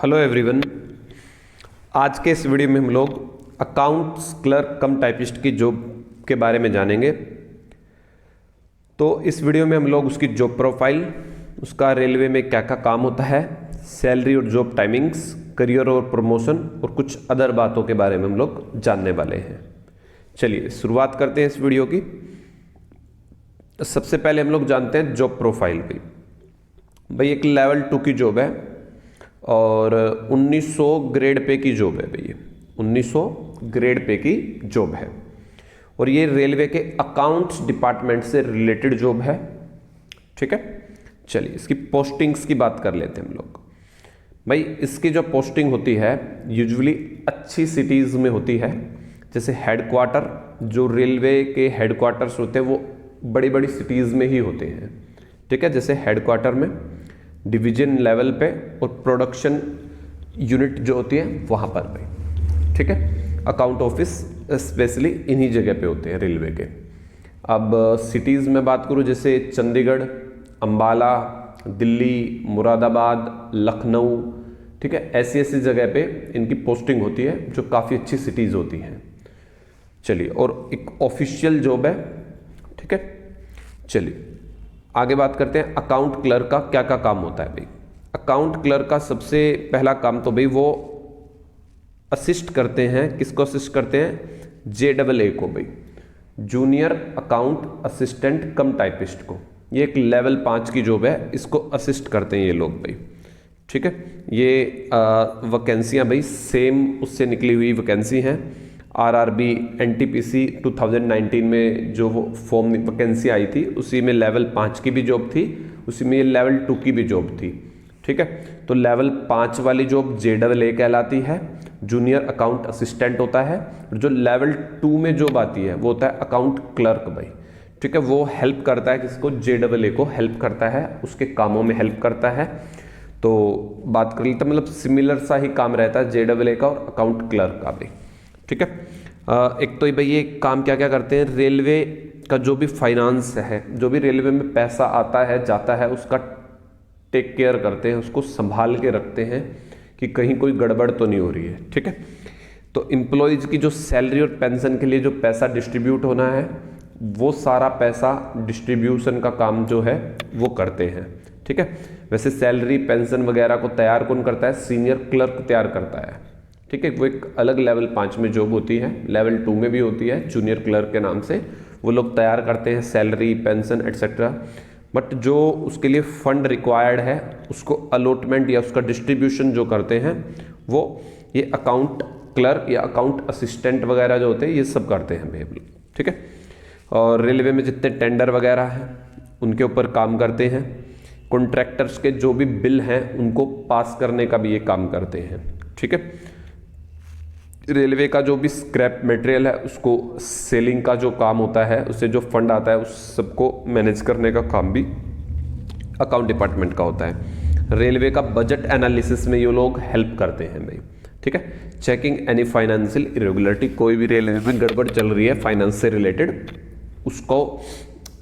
Hello everyone. आज के इस वीडियो में हम लोग अकाउंट्स क्लर्क कम टाइपिस्ट की जॉब के बारे में जानेंगे। तो इस वीडियो में हम लोग उसकी जॉब प्रोफाइल, उसका रेलवे में क्या क्या काम होता है, सैलरी और जॉब टाइमिंग्स, करियर और प्रमोशन और कुछ अदर बातों के बारे में हम लोग जानने वाले हैं। चलिए शुरुआत करते हैं इस वीडियो की। सबसे पहले हम लोग जानते हैं जॉब प्रोफाइल पे। भाई एक लेवल 2 की जॉब है और 1900 ग्रेड पे की जॉब है। भैया 1900 ग्रेड पे की जॉब है और ये रेलवे के अकाउंट्स डिपार्टमेंट से रिलेटेड जॉब है। ठीक है, चलिए इसकी पोस्टिंग्स की बात कर लेते हैं हम लोग। भाई इसकी जो पोस्टिंग होती है यूजुअली अच्छी सिटीज़ में होती है, जैसे हेडक्वार्टर, जो रेलवे के हेडक्वार्टर्स होते हैं वो बड़ी बड़ी सिटीज़ में ही होते हैं। ठीक है, जैसे हेडक्वार्टर में, डिवीजन लेवल पे और प्रोडक्शन यूनिट जो होती है वहाँ पर भी। ठीक है, अकाउंट ऑफिस स्पेशली इन्हीं जगह पे होते हैं रेलवे के। अब सिटीज़ में बात करूँ जैसे चंडीगढ़, अंबाला, दिल्ली, मुरादाबाद, लखनऊ, ठीक है, ऐसी ऐसी जगह पे इनकी पोस्टिंग होती है जो काफ़ी अच्छी सिटीज़ होती हैं। चलिए, और एक ऑफिशियल जॉब है। ठीक है, चलिए आगे बात करते हैं अकाउंट क्लर्क का क्या क्या काम होता है। भाई अकाउंट क्लर्क का सबसे पहला काम तो भाई वो असिस्ट करते हैं, किसको असिस्ट करते हैं? JAA को, भाई जूनियर अकाउंट असिस्टेंट कम टाइपिस्ट को। ये एक लेवल 5 की जॉब है, इसको असिस्ट करते हैं ये लोग भाई। ठीक है, ये वैकेंसियाँ भाई सेम उससे निकली हुई वैकेंसी हैं। RRB NTPC 2019 में जो वो फॉर्म वैकेंसी आई थी उसी में लेवल 5 की भी जॉब थी, उसी में ये लेवल 2 की भी जॉब थी। ठीक है, तो लेवल 5 वाली जॉब JAA कहलाती है, जूनियर अकाउंट असिस्टेंट होता है। और जो लेवल 2 में जॉब आती है वो होता है अकाउंट क्लर्क भाई। ठीक है, वो हेल्प करता है किसको? JAA को हेल्प करता है, उसके कामों में हेल्प करता है। तो बात कर लेते, मतलब सिमिलर सा ही काम रहता है JAA का और अकाउंट क्लर्क का भी। ठीक है, एक तो भाई ये काम क्या क्या करते हैं, रेलवे का जो भी फाइनेंस है, जो भी रेलवे में पैसा आता है जाता है उसका टेक केयर करते हैं, उसको संभाल के रखते हैं कि कहीं कोई गड़बड़ तो नहीं हो रही है। ठीक है, तो एम्प्लॉयज़ की जो सैलरी और पेंशन के लिए जो पैसा डिस्ट्रीब्यूट होना है वो सारा पैसा डिस्ट्रीब्यूशन का काम जो है वो करते हैं। ठीक है, वैसे सैलरी पेंशन वगैरह को तैयार कौन करता है? सीनियर क्लर्क तैयार करता है। ठीक है, वो एक अलग लेवल 5 में जॉब होती है, लेवल 2 में भी होती है, जूनियर क्लर्क के नाम से वो लोग तैयार करते हैं सैलरी, पेंशन एटसेट्रा। बट जो उसके लिए फंड रिक्वायर्ड है उसको अलॉटमेंट या उसका डिस्ट्रीब्यूशन जो करते हैं वो ये अकाउंट क्लर्क या अकाउंट असिस्टेंट वगैरह जो होते हैं ये सब करते हैं भाई। ठीक है, और रेलवे में जितने टेंडर वगैरह हैं उनके ऊपर काम करते हैं। कॉन्ट्रैक्टर्स के जो भी बिल हैं उनको पास करने का भी ये काम करते हैं। ठीक है, रेलवे का जो भी स्क्रैप मटेरियल है उसको सेलिंग का जो काम होता है, उससे जो फंड आता है उस सबको मैनेज करने का काम भी अकाउंट डिपार्टमेंट का होता है। रेलवे का बजट एनालिसिस में ये लोग हेल्प करते हैं भाई। ठीक है, चेकिंग एनी फाइनेंशियल इरेगुलरिटी, कोई भी रेलवे में गड़बड़ चल रही है फाइनेंस से रिलेटेड उसको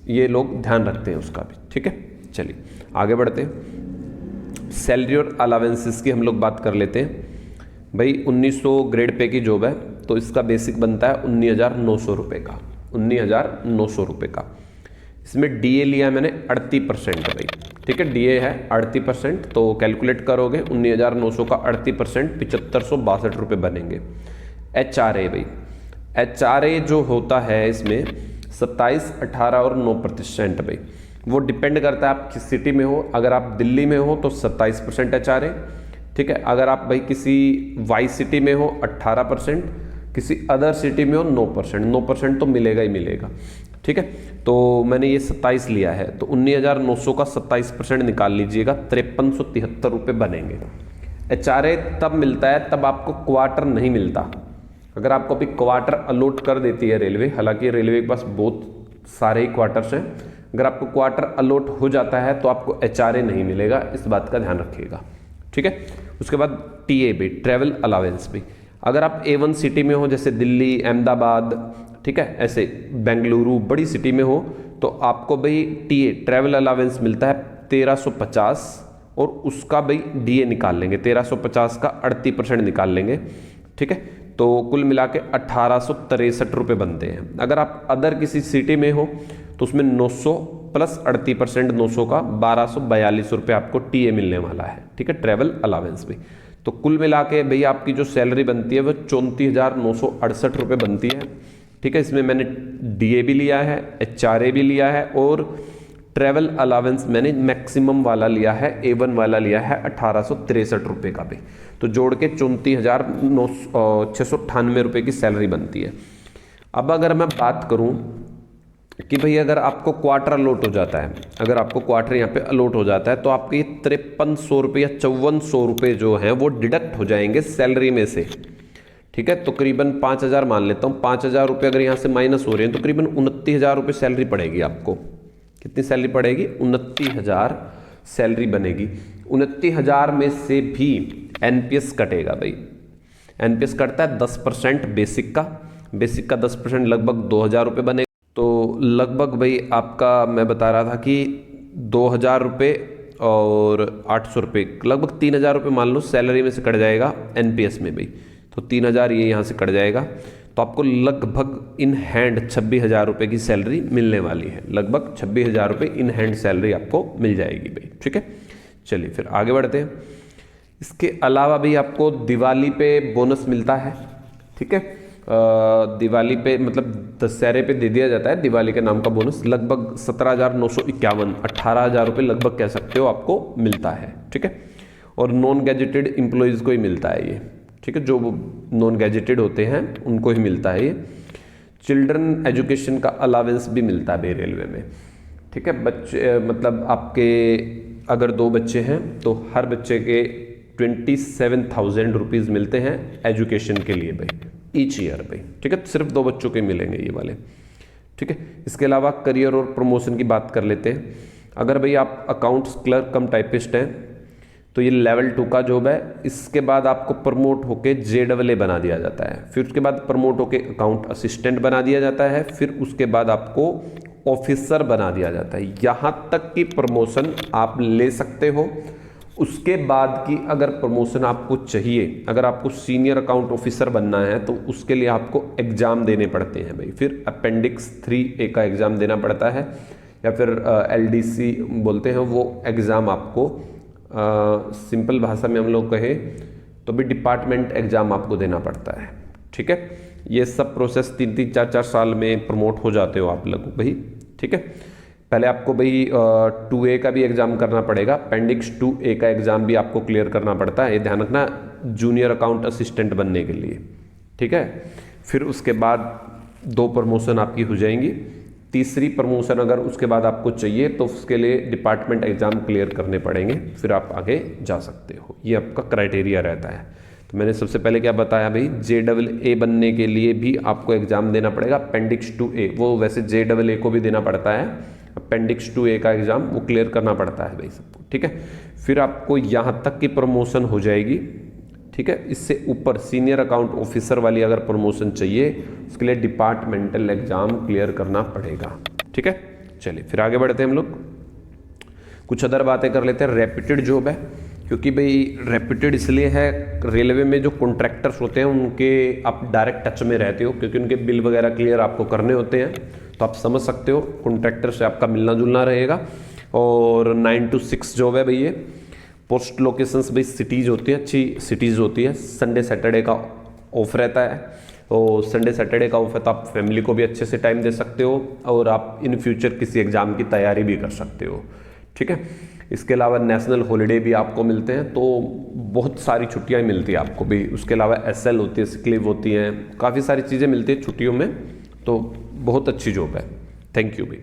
ये लोग ध्यान रखते हैं उसका भी। ठीक है, चलिए आगे बढ़ते हैं। सैलरी और अलावेंसेस की हम लोग बात कर लेते हैं। भाई 1900 ग्रेड पे की जॉब है तो इसका बेसिक बनता है 19,900 रुपये का, 19,900 रुपये का। इसमें DA लिया है मैंने 38% भाई। ठीक है, DA है 38%, तो कैलकुलेट करोगे 19,900 का 38% 7,562 रुपये बनेंगे। HRA भाई, HRA जो होता है इसमें 27, 18 और 9% भाई। वो डिपेंड करता है आप किस सिटी में हो। अगर आप दिल्ली में हो तो 27% HRA। ठीक है, अगर आप भाई किसी वाई सिटी में हो 18%, किसी अदर सिटी में हो 9%। 9% तो मिलेगा ही मिलेगा। ठीक है, तो मैंने ये 27 लिया है तो 19,900 का 27% निकाल लीजिएगा, 5373 रुपये बनेंगे। HRA तब मिलता है तब आपको क्वार्टर नहीं मिलता। अगर आपको अभी क्वार्टर अलॉट कर देती है रेलवे, हालांकि रेलवे के पास बहुत सारे ही क्वार्टर्स हैं, अगर आपको क्वार्टर अलॉट हो जाता है तो आपको HRA नहीं मिलेगा, इस बात का ध्यान रखिएगा। ठीक है, उसके बाद TA भी, ट्रैवल अलावेंस भी। अगर आप A1 सिटी में हो जैसे दिल्ली, अहमदाबाद, ठीक है, ऐसे बेंगलुरु बड़ी सिटी में हो तो आपको भाई TA ट्रैवल अलावेंस मिलता है 1350 और उसका भाई डीए निकाल लेंगे, 1350 का 38% निकाल लेंगे, ठीक है। तो कुल मिला के 1863 रुपये बनते हैं। अगर आप अदर किसी सिटी में हो तो उसमें 900 प्लस 38% 900 का 1242 रुपये आपको टीए मिलने वाला है, ठीक है, ट्रैवल अलावेंस भी। तो कुल मिला के भैया आपकी जो सैलरी बनती है वो 34,968 रुपये बनती है, ठीक है। इसमें मैंने डीए भी लिया है, एचआरए भी लिया है और ट्रैवल अलावेंस मैंने मैक्सिमम वाला लिया है, A1 वाला लिया है 1863 रुपये का भी। तो जोड़ के 34,698 रुपये की सैलरी बनती है। अब अगर मैं बात करूं कि भाई अगर आपको क्वार्टर अलॉट हो जाता है, अगर आपको क्वार्टर यहाँ पे अलॉट हो जाता है तो आपके 5300 रुपये या 5400 रुपये जो हैं वो डिडक्ट हो जाएंगे सैलरी में से, ठीक है। तो करीबन 5000 मान लेता हूँ, 5000 रुपये अगर यहाँ से माइनस हो रहे हैं तो करीबन 29,000 रुपये सैलरी पड़ेगी आपको। कितनी सैलरी पड़ेगी? 29,000 सैलरी बनेगी। 29,000 में से भी एनपीएस कटेगा भाई। एनपीएस कटता है 10% बेसिक का, बेसिक का 10% लगभग 2,000 रुपये बनेगा। तो लगभग भाई आपका मैं बता रहा था कि 2,000 रुपये और 800 रुपये, लगभग 3,000 रुपये मान लो सैलरी में से कट जाएगा एनपीएस में भाई। तो 3,000 ये यहाँ से कट जाएगा, तो आपको लगभग इन हैंड 26,000 रुपये की सैलरी मिलने वाली है। लगभग 26,000 रुपये इन हैंड सैलरी आपको मिल जाएगी भाई, ठीक है। चलिए फिर आगे बढ़ते हैं। इसके अलावा भी आपको दिवाली पे बोनस मिलता है, ठीक है। दिवाली पे मतलब दशहरे पे दे दिया जाता है दिवाली के नाम का बोनस, लगभग 17,951, 18,000 रुपये लगभग कह सकते हो आपको मिलता है, ठीक है। और नॉन गैजेटेड एम्प्लॉयज़ को ही मिलता है ये, ठीक है, जो नॉन गैजेटेड होते हैं उनको ही मिलता है ये। चिल्ड्रन एजुकेशन का अलावेंस भी मिलता है भाई रेलवे में, ठीक है। बच्चे मतलब आपके अगर 2 बच्चे हैं तो हर बच्चे के 27,000 रुपीज़ मिलते हैं एजुकेशन के लिए भाई, ईच ईयर भाई, ठीक है। सिर्फ 2 बच्चों के मिलेंगे ये वाले, ठीक है। इसके अलावा करियर और प्रमोशन की बात कर लेते हैं। अगर भाई आप अकाउंट्स क्लर्क कम टाइपिस्ट हैं तो ये लेवल 2 का जॉब है। इसके बाद आपको प्रमोट होके JAA बना दिया जाता है, फिर उसके बाद प्रमोट होके अकाउंट असिस्टेंट बना दिया जाता है, फिर उसके बाद आपको ऑफिसर बना दिया जाता है। यहाँ तक की प्रमोशन आप ले सकते हो। उसके बाद की अगर प्रमोशन आपको चाहिए, अगर आपको सीनियर अकाउंट ऑफिसर बनना है तो उसके लिए आपको एग्ज़ाम देने पड़ते हैं भाई। फिर अपेंडिक्स 3A का एग्ज़ाम देना पड़ता है, या फिर LDC बोलते हैं वो एग्ज़ाम आपको सिंपल भाषा में हम लोग कहें तो भी डिपार्टमेंट एग्ज़ाम आपको देना पड़ता है, ठीक है। ये सब प्रोसेस 3-3, 4-4 साल में प्रमोट हो जाते हो आप लोग भाई, ठीक है। पहले आपको भाई 2A का भी एग्ज़ाम करना पड़ेगा, अपेंडिक्स 2A का एग्ज़ाम भी आपको क्लियर करना पड़ता है, ये ध्यान रखना, जूनियर अकाउंट असिस्टेंट बनने के लिए, ठीक है। फिर उसके बाद 2 प्रमोशन आपकी हो जाएंगी। तीसरी प्रमोशन अगर उसके बाद आपको चाहिए तो उसके लिए डिपार्टमेंट एग्ज़ाम क्लियर करने पड़ेंगे, फिर आप आगे जा सकते हो। ये आपका क्राइटेरिया रहता है। तो मैंने सबसे पहले क्या बताया भाई, JAA बनने के लिए भी आपको एग्ज़ाम देना पड़ेगा, अपेंडिक्स 2A, वो वैसे JAA को भी देना पड़ता है, अपेंडिक्स 2A का एग्ज़ाम वो क्लियर करना पड़ता है भाई सबको, ठीक है। फिर आपको यहाँ तक की प्रमोशन हो जाएगी, ठीक है। इससे ऊपर सीनियर अकाउंट ऑफिसर वाली अगर प्रमोशन चाहिए उसके लिए डिपार्टमेंटल एग्जाम क्लियर करना पड़ेगा, ठीक है। चलिए फिर आगे बढ़ते हैं हम लोग, कुछ अदर बातें कर लेते हैं। रेप्यूटेड जॉब है, क्योंकि भाई रेप्यूटेड इसलिए है, रेलवे में जो कॉन्ट्रैक्टर्स होते हैं उनके आप डायरेक्ट टच में रहते हो, क्योंकि उनके बिल वगैरह क्लियर आपको करने होते हैं, तो आप समझ सकते हो कॉन्ट्रैक्टर से आपका मिलना जुलना रहेगा। और 9 to 6 जॉब है भाई ये। पोस्ट लोकेशंस भाई सिटीज़ होती है, अच्छी सिटीज़ होती है। संडे सैटरडे का ऑफ रहता है, तो संडे सैटरडे का ऑफ है तो आप फैमिली को भी अच्छे से टाइम दे सकते हो और आप इन फ्यूचर किसी एग्ज़ाम की तैयारी भी कर सकते हो, ठीक है। इसके अलावा नेशनल हॉलीडे भी आपको मिलते हैं, तो बहुत सारी छुट्टियां मिलती है आपको भी। उसके अलावा SL होती है, सिक लीव होती हैं, काफ़ी सारी चीज़ें मिलती है छुट्टियों में, तो बहुत अच्छी जॉब है। थैंक यू भाई।